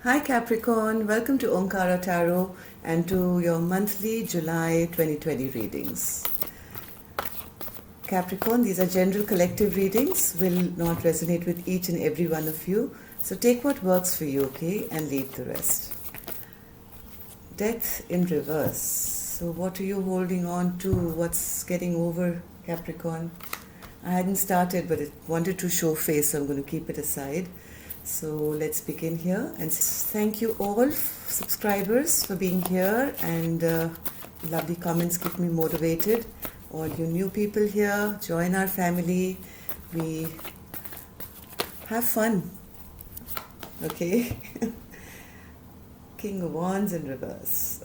Hi Capricorn, welcome to Omkara Tarot and to your monthly July 2020 readings. Capricorn, these are general collective readings, will not resonate with each and every one of you. So take what works for you, okay, and leave the rest. Death in reverse. So what are you holding on to? What's getting over, Capricorn? I hadn't started, but it wanted to show face, so I'm going to keep it aside. So let's begin here, and thank you all subscribers for being here, and lovely comments keep me motivated. All you new people here, join our family. We have fun, okay? King of Wands in reverse.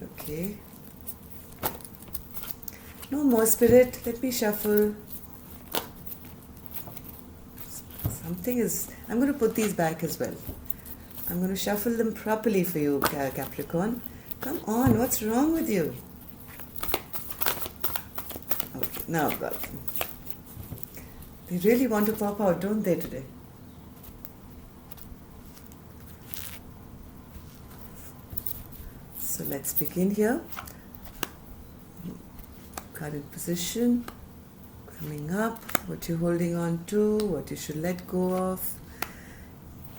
Okay. No more, Spirit. Let me shuffle. I'm going to put these back as well. I'm going to shuffle them properly for you, Capricorn. Come on, what's wrong with you? Okay, now I've got them. They really want to pop out, don't they, today? So let's begin here. Current position. Coming up, what you're holding on to, what you should let go of,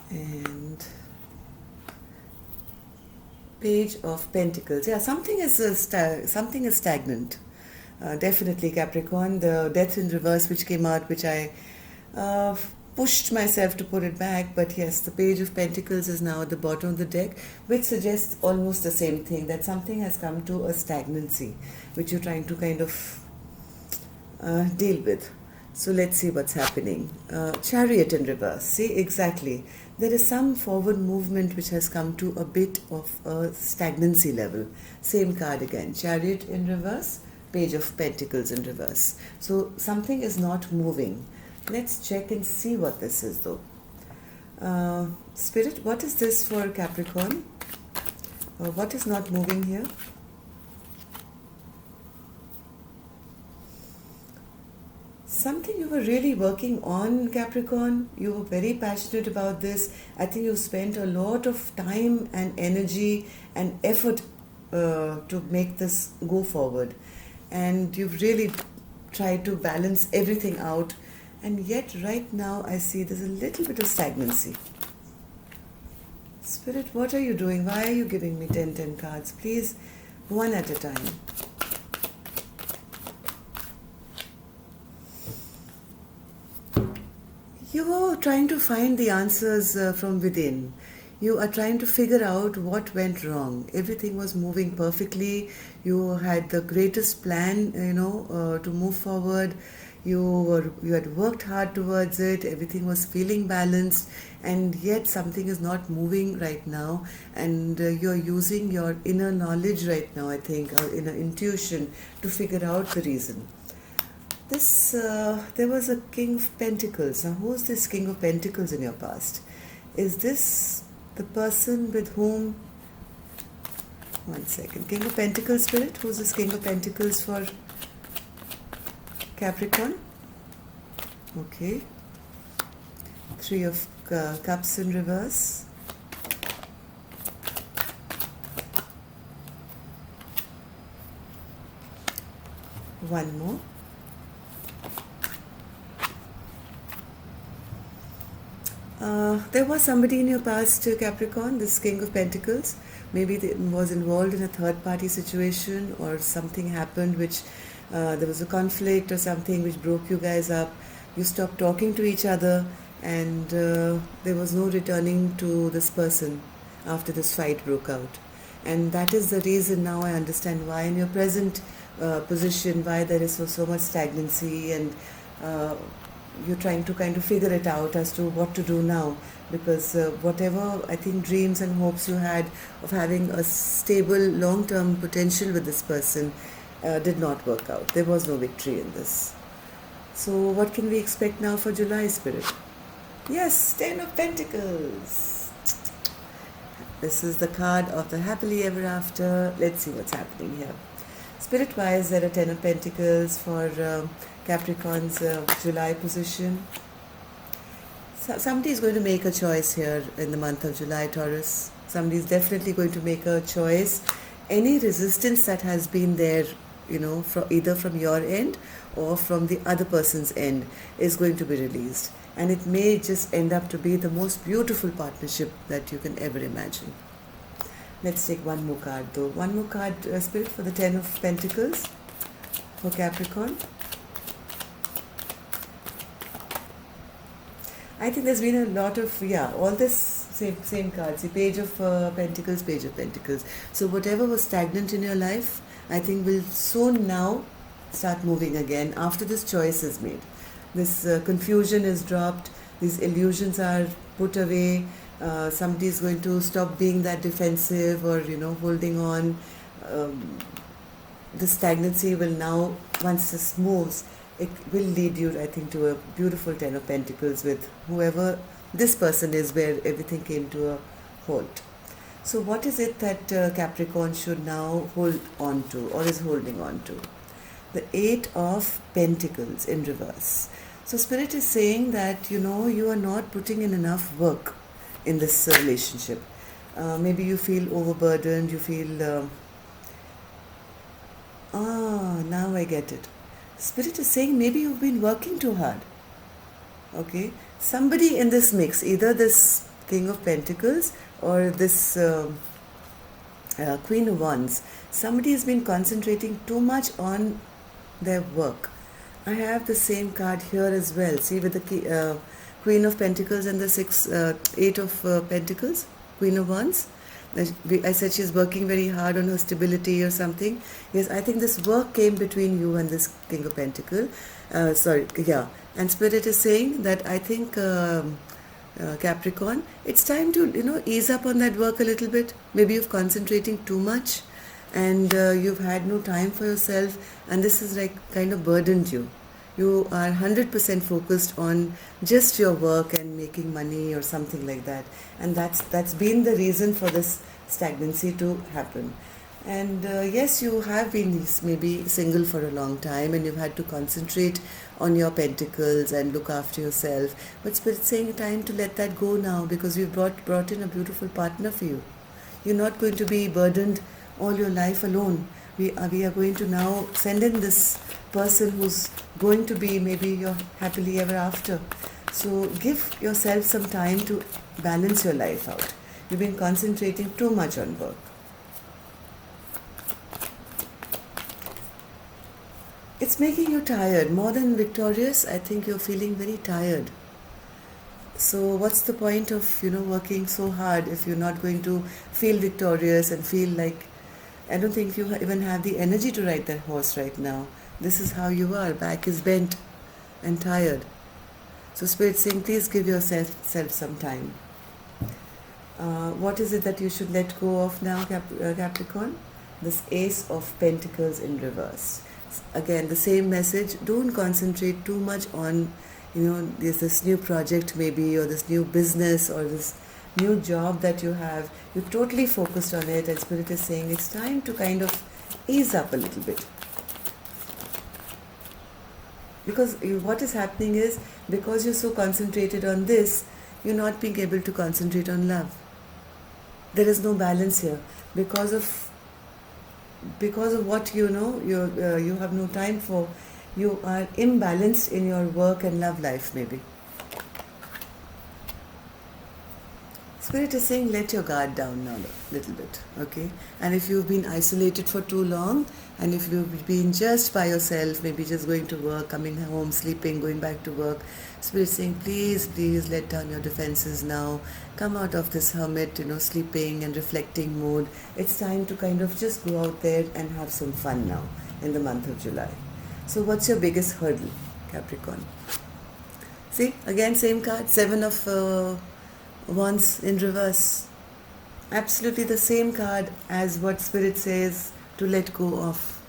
and Page of Pentacles. Yeah, something is stagnant. Definitely, Capricorn. The Death in reverse, which came out, which I pushed myself to put it back, but yes, the Page of Pentacles is now at the bottom of the deck, which suggests almost the same thing, that something has come to a stagnancy, which you're trying to kind of deal with. So let's see what's happening. Chariot in reverse. See, exactly. There is some forward movement which has come to a bit of a stagnancy level. Same card again. Chariot in reverse, Page of Pentacles in reverse. So something is not moving. Let's check and see what this is though. Spirit, what is this for Capricorn? What is not moving here? Something you were really working on, Capricorn. You were very passionate about this. I think you spent a lot of time and energy and effort to make this go forward. And you've really tried to balance everything out. And yet right now I see there's a little bit of stagnancy. Spirit, what are you doing? Why are you giving me 10 cards? Please, one at a time. You are trying to find the answers from within. You are trying to figure out what went wrong. Everything was moving perfectly. You had the greatest plan, to move forward. You had worked hard towards it. Everything was feeling balanced, and yet something is not moving right now. And you're using your inner knowledge right now, I think, or inner intuition to figure out the reason. There was a King of Pentacles. Now, who is this King of Pentacles in your past? Is this the person with whom... One second. King of Pentacles, Spirit. Who's this King of Pentacles for Capricorn? Okay. Three of Cups in reverse. One more. There was somebody in your past, Capricorn, this King of Pentacles. Maybe they was involved in a third-party situation, or something happened which there was a conflict or something which broke you guys up. You stopped talking to each other, and there was no returning to this person after this fight broke out. And that is the reason now I understand why in your present position, why there is so much stagnancy, and you're trying to kind of figure it out as to what to do now, because whatever I think dreams and hopes you had of having a stable long-term potential with this person did not work out. There was no victory in this. So what can we expect now for July, Spirit? Yes, 10 of Pentacles. This is the card of the happily ever after. Let's see what's happening here. Spirit-wise, there are 10 of Pentacles for Capricorn's July position. Somebody is going to make a choice here in the month of July, Taurus. Somebody is definitely going to make a choice. Any resistance that has been there, either from your end or from the other person's end, is going to be released. And it may just end up to be the most beautiful partnership that you can ever imagine. Let's take one more card though. One more card, Spirit, for the Ten of Pentacles for Capricorn. I think there's been a lot of, all this same cards, the Page of Pentacles, Page of Pentacles. So whatever was stagnant in your life, I think will soon now start moving again after this choice is made. This confusion is dropped, these illusions are put away, somebody is going to stop being that defensive or, holding on. The stagnancy will now, once this moves, it will lead you, I think, to a beautiful Ten of Pentacles with whoever this person is, where everything came to a halt. So what is it that Capricorn should now hold on to or is holding on to? The Eight of Pentacles in reverse. So Spirit is saying that, you are not putting in enough work in this relationship. Maybe you feel overburdened, you feel, now I get it. Spirit is saying maybe you've been working too hard. Okay? Somebody in this mix, either this King of Pentacles or this Queen of Wands, somebody has been concentrating too much on their work. I have the same card here as well. See, with the Queen of Pentacles and the Eight of Pentacles, Queen of Wands. I said she's working very hard on her stability or something. Yes, I think this work came between you and this King of Pentacles. And Spirit is saying that I think Capricorn, it's time to ease up on that work a little bit. Maybe you're concentrating too much, and you've had no time for yourself, and this is like kind of burdened you. You are 100% focused on just your work and making money or something like that. And that's been the reason for this stagnancy to happen. And yes, you have been maybe single for a long time and you've had to concentrate on your pentacles and look after yourself. But Spirit's saying time to let that go now, because we've brought in a beautiful partner for you. You're not going to be burdened all your life alone. We are going to now send in this person who's going to be maybe your happily ever after. So give yourself some time to balance your life out. You've been concentrating too much on work. It's making you tired. More than victorious, I think you're feeling very tired. So what's the point of, working so hard if you're not going to feel victorious and feel like, I don't think you even have the energy to ride that horse right now. This is how you are. Back is bent and tired. So Spirit's saying, please give yourself some time. What is it that you should let go of now, Capricorn? This Ace of Pentacles in reverse. Again, the same message. Don't concentrate too much on, there's this new project maybe, or this new business, or this new job that you have. You're totally focused on it, and Spirit is saying it's time to kind of ease up a little bit. Because what is happening is, because you're so concentrated on this, you're not being able to concentrate on love. There is no balance here. Because of what you have no time for, you are imbalanced in your work and love life maybe. Spirit is saying let your guard down now a little bit, okay? And if you've been isolated for too long, and if you've been just by yourself, maybe just going to work, coming home, sleeping, going back to work, Spirit is saying please let down your defenses now. Come out of this hermit, sleeping and reflecting mode. It's time to kind of just go out there and have some fun now in the month of July. So what's your biggest hurdle, Capricorn? See, again, same card, Seven of Wands in reverse. Absolutely the same card as what Spirit says to let go of.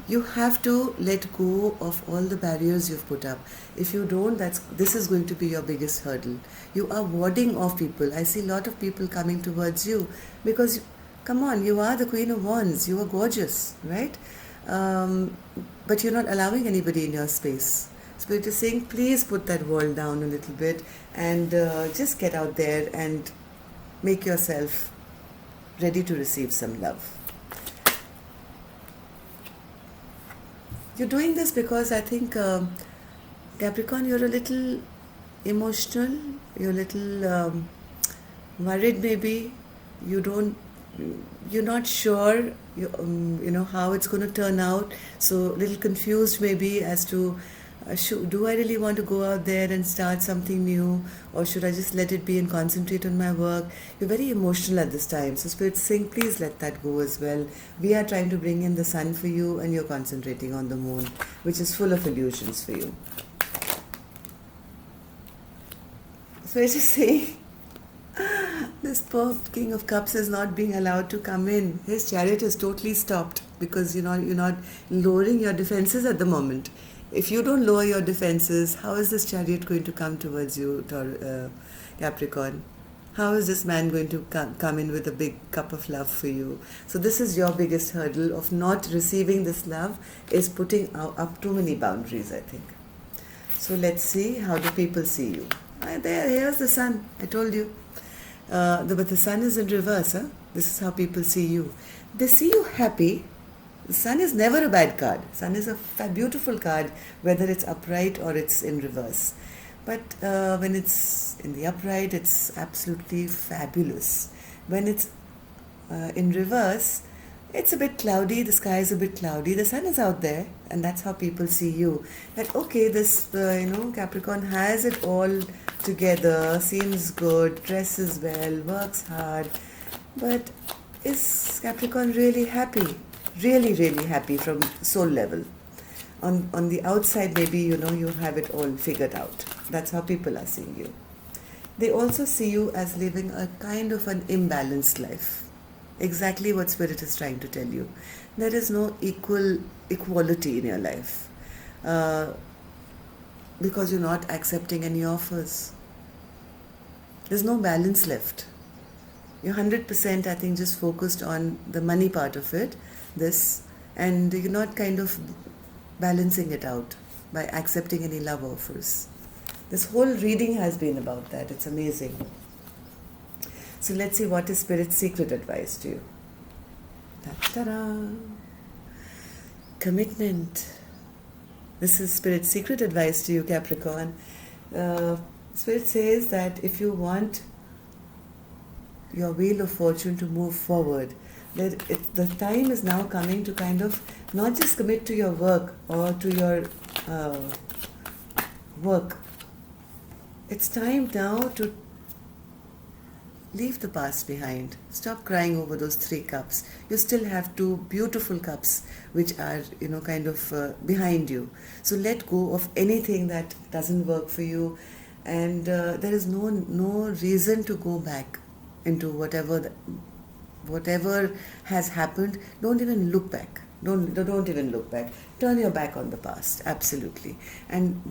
You have to let go of all the barriers you've put up. If you don't, this is going to be your biggest hurdle. You are warding off people. I see a lot of people coming towards you because, come on, you are the Queen of Wands. You are gorgeous, right? But you're not allowing anybody in your space. Spirit is saying, please put that wall down a little bit and just get out there and make yourself ready to receive some love. You're doing this because I think, Capricorn, you're a little emotional, you're a little worried maybe, you don't, you're not sure, how it's going to turn out, so a little confused maybe as to, do I really want to go out there and start something new, or should I just let it be and concentrate on my work? You're very emotional at this time, so Spirit's saying, please let that go as well. We are trying to bring in the sun for you, and you're concentrating on the moon, which is full of illusions for you. So it's just saying, this poor King of Cups is not being allowed to come in. His chariot is totally stopped because you're not lowering your defenses at the moment. If you don't lower your defenses, how is this chariot going to come towards you, Capricorn? How is this man going to come in with a big cup of love for you? So this is your biggest hurdle of not receiving this love, is putting up too many boundaries, I think. So let's see, how do people see you? Here's the sun, I told you. But the sun is in reverse. This is how people see you. They see you happy. The sun is never a bad card. Sun is a beautiful card, whether it's upright or it's in reverse. But when it's in the upright, it's absolutely fabulous. When it's in reverse, it's a bit cloudy, the sky is a bit cloudy, the sun is out there, and that's how people see you. That, okay, this, Capricorn has it all together, seems good, dresses well, works hard, but is Capricorn really happy? Really, really happy from soul level? On the outside, maybe, you have it all figured out. That's how people are seeing you. They also see you as living a kind of an imbalanced life. Exactly what Spirit is trying to tell you. There is no equality in your life because you're not accepting any offers. There's no balance left. You're 100%, I think, just focused on the money part of it, and you're not kind of balancing it out by accepting any love offers. This whole reading has been about that. It's amazing. So let's see, what is Spirit's secret advice to you. Ta-da! Commitment. This is Spirit's secret advice to you, Capricorn. Spirit says that if you want your wheel of fortune to move forward, the time is now coming to kind of not just commit to your work or to your work. It's time now to leave the past behind. Stop crying over those 3 cups. You still have 2 beautiful cups which are, kind of behind you. So let go of anything that doesn't work for you, and there is no reason to go back into whatever has happened. Don't even look back. Don't even look back. Turn your back on the past, absolutely. And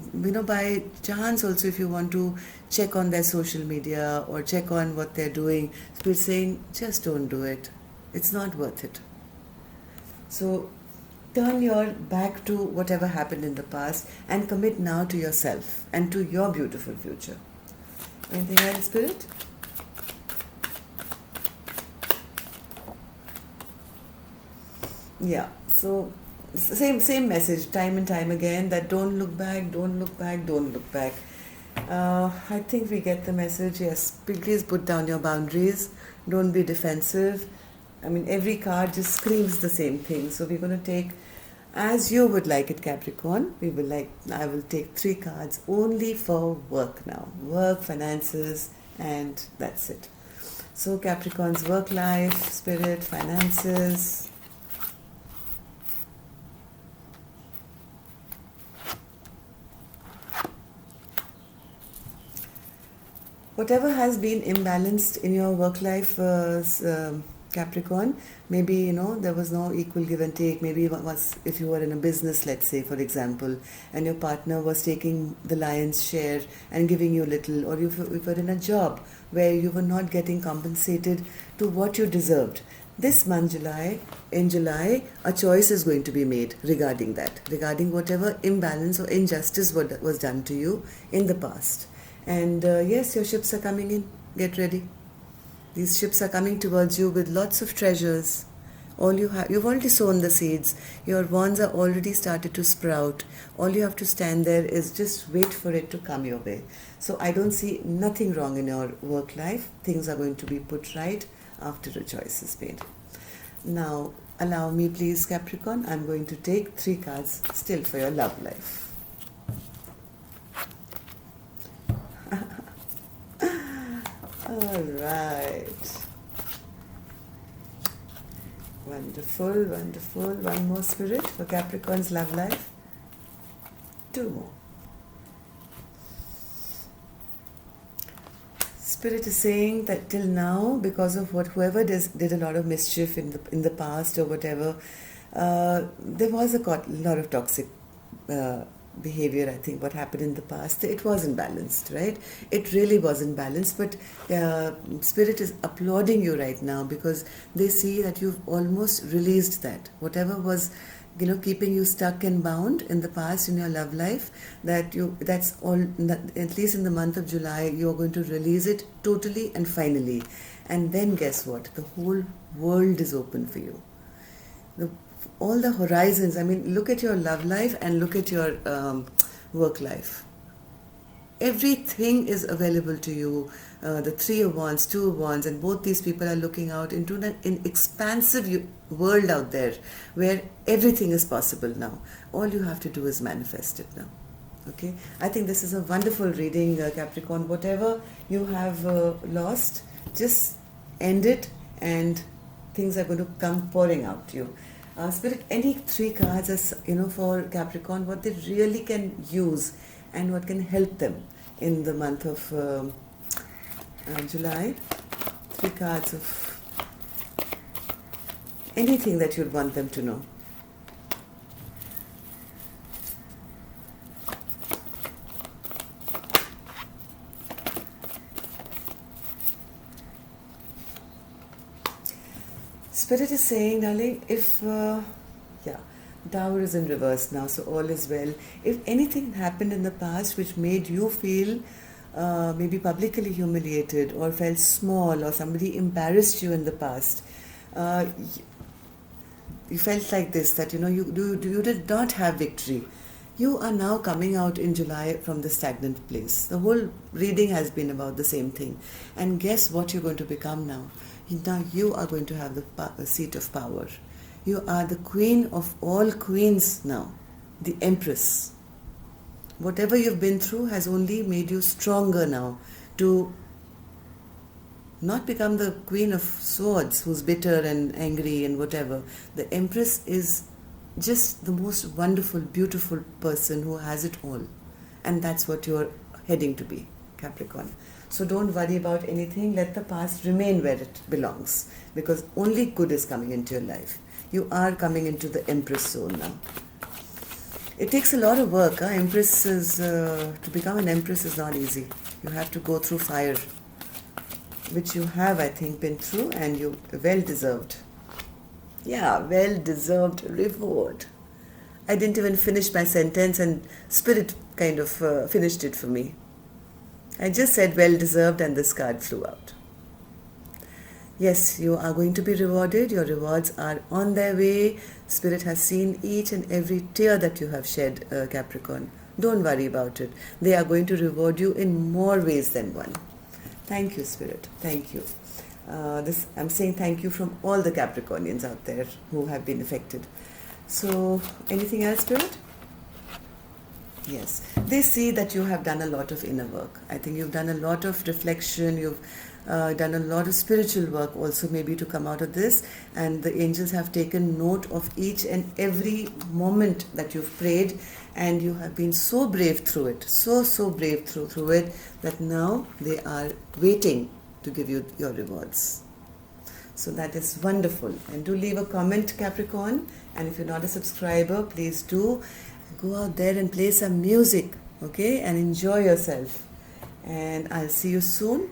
by chance also, if you want to check on their social media or check on what they're doing, Spirit saying, just don't do it. It's not worth it. So turn your back to whatever happened in the past and commit now to yourself and to your beautiful future. Anything else, Spirit? Yeah, so same message time and time again, that don't look back, don't look back, don't look back. I think we get the message. Yes, please put down your boundaries. Don't be defensive. I mean, every card just screams the same thing. So we're going to take as you would like it, Capricorn. I will take 3 cards only for work now. Work, finances, and that's it. So Capricorn's work life, Spirit, finances. Whatever has been imbalanced in your work life, Capricorn, maybe, there was no equal give and take. Maybe it was, if you were in a business, let's say, for example, and your partner was taking the lion's share and giving you little, or if you were in a job where you were not getting compensated to what you deserved, this month, in July, a choice is going to be made regarding that, regarding whatever imbalance or injustice was done to you in the past. And yes, your ships are coming in. Get ready. These ships are coming towards you with lots of treasures. All you have, you've already sown the seeds. Your wands are already started to sprout. All you have to stand there is just wait for it to come your way. So I don't see nothing wrong in your work life. Things are going to be put right after a choice is made. Now, allow me please, Capricorn. I'm going to take 3 cards still for your love life. All right. Wonderful, wonderful. One more, Spirit, for Capricorn's love life. 2 more. Spirit is saying that till now, because of whoever did a lot of mischief in the past or whatever, there was a lot of toxic behavior. I think what happened in the past, it wasn't balanced, right? It really wasn't balanced. But Spirit is applauding you right now because they see that you've almost released that. Whatever was keeping you stuck and bound in the past in your love life, that's all, at least in the month of July, you're going to release it totally and finally. And then guess what? The whole world is open for you. All the horizons. I mean, look at your love life and look at your work life. Everything is available to you. The 3 of Wands, 2 of Wands, and both these people are looking out into an expansive world out there where everything is possible now. All you have to do is manifest it now. Okay? I think this is a wonderful reading, Capricorn. Whatever you have lost, just end it and things are going to come pouring out to you. Spirit, any 3 cards as for Capricorn, what they really can use and what can help them in the month of July. 3 cards of anything that you'd want them to know. Spirit is saying, darling, if Tower is in reverse now, so all is well. If anything happened in the past which made you feel maybe publicly humiliated or felt small, or somebody embarrassed you in the past, you felt like this, that you did not have victory, you are now coming out in July from the stagnant place. The whole reading has been about the same thing. And guess what you're going to become now? Now you are going to have the seat of power. You are the queen of all queens now, the empress. Whatever you've been through has only made you stronger now to not become the queen of swords who's bitter and angry and whatever. The empress is just the most wonderful, beautiful person who has it all. And that's what you're heading to be, Capricorn. So don't worry about anything. Let the past remain where it belongs, because only good is coming into your life. You are coming into the Empress zone now. It takes a lot of work. To become an Empress is not easy. You have to go through fire, which you have, I think, been through, and you well-deserved. Yeah, well-deserved reward. I didn't even finish my sentence and Spirit kind of finished it for me. I just said well-deserved and this card flew out. Yes, you are going to be rewarded. Your rewards are on their way. Spirit has seen each and every tear that you have shed, Capricorn. Don't worry about it. They are going to reward you in more ways than one. Thank you, Spirit. Thank you. I'm saying thank you from all the Capricornians out there who have been affected. So, anything else, Spirit? Yes. They see that you have done a lot of inner work. I think you've done a lot of reflection. You've done a lot of spiritual work also, maybe, to come out of this. And the angels have taken note of each and every moment that you've prayed. And you have been so brave through it. So brave through it, that now they are waiting to give you your rewards. So that is wonderful. And do leave a comment, Capricorn. And if you're not a subscriber, please do go out there and play some music, okay? And enjoy yourself. And I'll see you soon